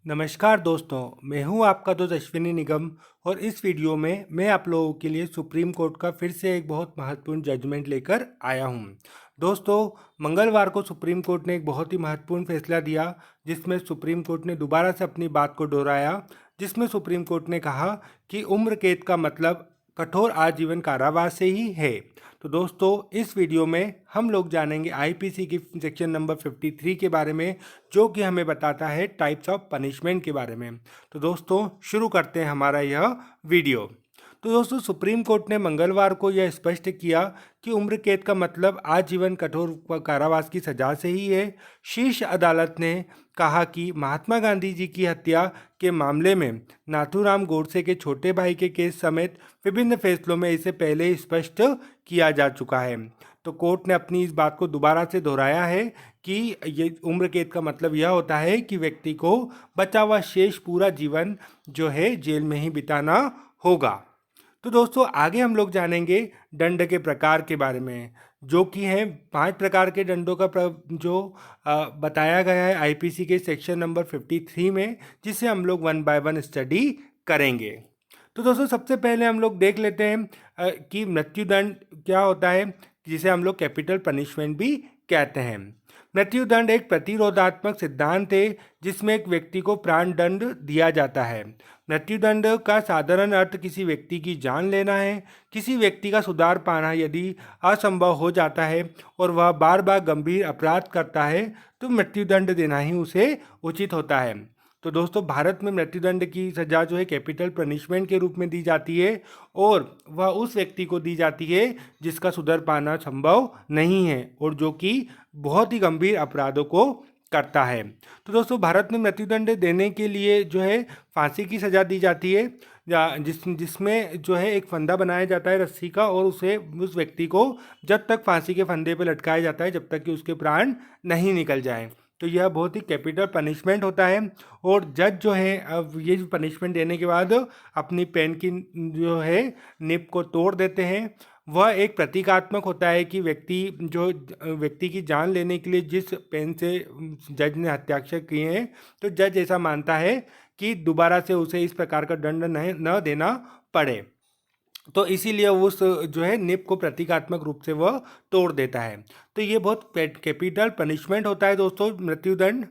नमस्कार दोस्तों, मैं हूं आपका दोस्त अश्विनी निगम और इस वीडियो में मैं आप लोगों के लिए सुप्रीम कोर्ट का फिर से एक बहुत महत्वपूर्ण जजमेंट लेकर आया हूं। दोस्तों, मंगलवार को सुप्रीम कोर्ट ने एक बहुत ही महत्वपूर्ण फैसला दिया जिसमें सुप्रीम कोर्ट ने दोबारा से अपनी बात को दोहराया, जिसमें सुप्रीम कोर्ट ने कहा कि उम्र कैद का मतलब कठोर आजीवन कारावास से ही है। तो दोस्तों, इस वीडियो में हम लोग जानेंगे आईपीसी की सेक्शन नंबर 53 के बारे में, जो कि हमें बताता है टाइप्स ऑफ पनिशमेंट के बारे में। तो दोस्तों, शुरू करते हैं हमारा यह वीडियो। तो दोस्तों, सुप्रीम कोर्ट ने मंगलवार को यह स्पष्ट किया कि उम्र कैद का मतलब आजीवन कठोर कारावास की सजा से ही है। शीर्ष अदालत ने कहा कि महात्मा गांधी जी की हत्या के मामले में नाथूराम गोडसे के छोटे भाई के केस समेत विभिन्न फैसलों में इसे पहले ही स्पष्ट किया जा चुका है। तो कोर्ट ने अपनी इस बात को दोबारा से दोहराया है कि ये उम्र कैद का मतलब यह होता है कि व्यक्ति को बचा हुआ शेष पूरा जीवन जो है जेल में ही बिताना होगा। तो दोस्तों, आगे हम लोग जानेंगे दंड के प्रकार के बारे में, जो कि हैं 5 प्रकार के दंडों का जो बताया गया है आईपीसी के सेक्शन नंबर 53 में, जिसे हम लोग वन बाय वन स्टडी करेंगे। तो दोस्तों, सबसे पहले हम लोग देख लेते हैं कि मृत्युदंड क्या होता है, जिसे हम लोग कैपिटल पनिशमेंट भी कहते हैं। मृत्युदंड एक प्रतिरोधात्मक सिद्धांत है जिसमें एक व्यक्ति को प्राण दंड दिया जाता है। मृत्युदंड का साधारण अर्थ किसी व्यक्ति की जान लेना है। किसी व्यक्ति का सुधार पाना यदि असंभव हो जाता है और वह बार बार गंभीर अपराध करता है तो मृत्युदंड देना ही उसे उचित होता है। तो दोस्तों, भारत में मृत्युदंड की सजा जो है कैपिटल पनिशमेंट के रूप में दी जाती है और वह उस व्यक्ति को दी जाती है जिसका सुधर पाना संभव नहीं है और जो कि बहुत ही गंभीर अपराधों को करता है। तो दोस्तों, भारत में मृत्युदंड देने के लिए जो है फांसी की सज़ा दी जाती है, जिसमें जो है एक फंदा बनाया जाता है रस्सी का और उस व्यक्ति को जब तक फांसी के फंदे पर लटकाया जाता है जब तक कि उसके प्राण नहीं निकल जाएं। तो यह बहुत ही कैपिटल पनिशमेंट होता है और जज जो है अब ये पनिशमेंट देने के बाद अपनी पेन की जो है निब को तोड़ देते हैं। वह एक प्रतीकात्मक होता है कि व्यक्ति की जान लेने के लिए जिस पेन से जज ने हस्ताक्षर किए हैं, तो जज ऐसा मानता है कि दोबारा से उसे इस प्रकार का दंड न देना पड़े। तो इसीलिए उस जो है निब को प्रतीकात्मक रूप से वह तोड़ देता है। तो ये बहुत कैपिटल पनिशमेंट होता है दोस्तों, मृत्युदंड।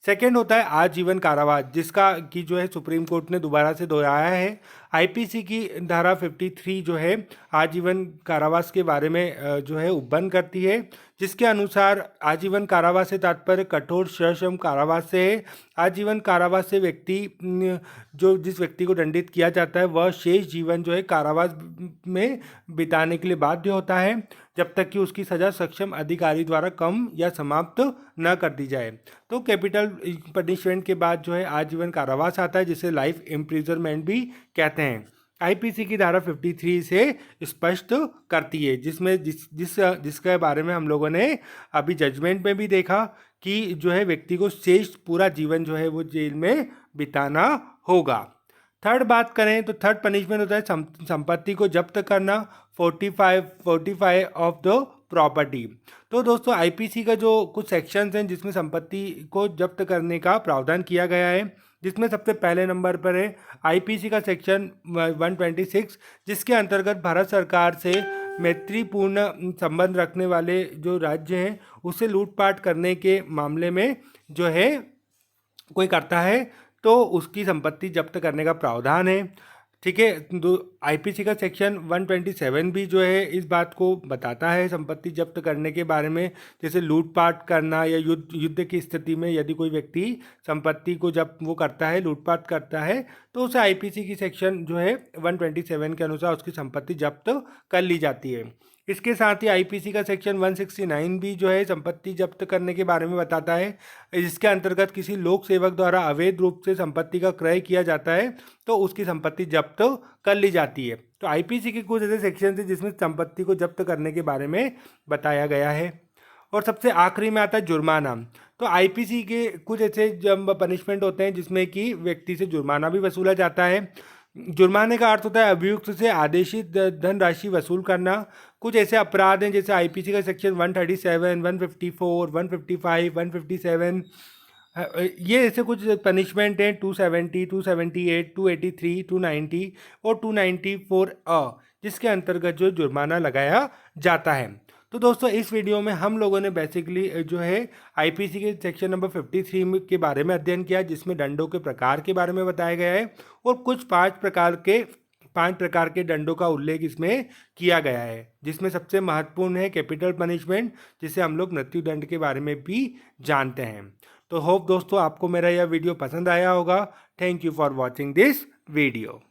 सेकेंड होता है आजीवन कारावास, जिसका कि जो है सुप्रीम कोर्ट ने दोबारा से दोहराया है। आईपीसी की धारा 53 जो है आजीवन कारावास के बारे में जो है उपबंध करती है, जिसके अनुसार आजीवन कारावास से तात्पर्य कठोर सश्रम कारावास से है। आजीवन कारावास से जिस व्यक्ति को दंडित किया जाता है वह शेष जीवन जो है कारावास में बिताने के लिए बाध्य होता है जब तक कि उसकी सज़ा सक्षम अधिकारी द्वारा कम या समाप्त न कर दी जाए। तो कैपिटल पनिशमेंट के बाद जो है आजीवन कारावास आता है, जिसे लाइफ इम्प्रिजनमेंट भी कहते हैं। आईपीसी की धारा 53 से स्पष्ट करती है, जिसके बारे में हम लोगों ने अभी जजमेंट में भी देखा कि जो है व्यक्ति को शेष पूरा जीवन जो है वो जेल में बिताना होगा। थर्ड बात करें तो थर्ड पनिशमेंट होता है संपत्ति को जब्त करना, 45 ऑफ द प्रॉपर्टी। तो दोस्तों, आईपीसी का जो कुछ सेक्शंस हैं जिसमें संपत्ति को जब्त करने का प्रावधान किया गया है, जिसमें सबसे पहले नंबर पर है आईपीसी का सेक्शन 126, जिसके अंतर्गत भारत सरकार से मैत्रीपूर्ण संबंध रखने वाले जो राज्य हैं उसे लूटपाट करने के मामले में जो है कोई करता है तो उसकी संपत्ति जब्त करने का प्रावधान है। ठीक है, आईपीसी का सेक्शन 127 भी जो है इस बात को बताता है संपत्ति जब्त करने के बारे में, जैसे लूटपाट करना या युद्ध की स्थिति में यदि कोई व्यक्ति संपत्ति को जब वो करता है, लूटपाट करता है, तो उसे आईपीसी की सेक्शन जो है 127 के अनुसार उसकी संपत्ति जब्त कर ली जाती है। इसके साथ ही आईपीसी का सेक्शन 169 भी जो है संपत्ति जब्त करने के बारे में बताता है, जिसके अंतर्गत किसी लोक सेवक द्वारा अवैध रूप से संपत्ति का क्रय किया जाता है तो उसकी संपत्ति जब्त कर ली जाती है। तो आईपीसी के कुछ ऐसे सेक्शन हैं जिसमें संपत्ति को जब्त करने के बारे में बताया गया है। और सबसे आखिरी में आता है जुर्माना। तो आईपीसी के कुछ ऐसे पनिशमेंट होते हैं जिसमें कि व्यक्ति से जुर्माना भी वसूला जाता है। जुर्माने का अर्थ होता है अभियुक्त से आदेशित धनराशि वसूल करना। कुछ ऐसे अपराध हैं जैसे आईपीसी का सेक्शन 137, 154, 155, 157 ये ऐसे कुछ पनिशमेंट हैं 270, 278, 283, 290 और 294 जिसके अंतर्गत जो जुर्माना लगाया जाता है। तो दोस्तों इस वीडियो में हम लोगों ने बेसिकली जो है आईपीसी के सेक्शन नंबर 53 के बारे में अध्ययन किया, जिसमें दंडों के प्रकार के बारे में बताया गया है और कुछ पांच प्रकार के दंडों का उल्लेख इसमें किया गया है, जिसमें सबसे महत्वपूर्ण है कैपिटल पनिशमेंट, जिसे हम लोग मृत्यु दंड के बारे में भी जानते हैं। तो होप दोस्तों आपको मेरा यह वीडियो पसंद आया होगा। Thank you for watching this video.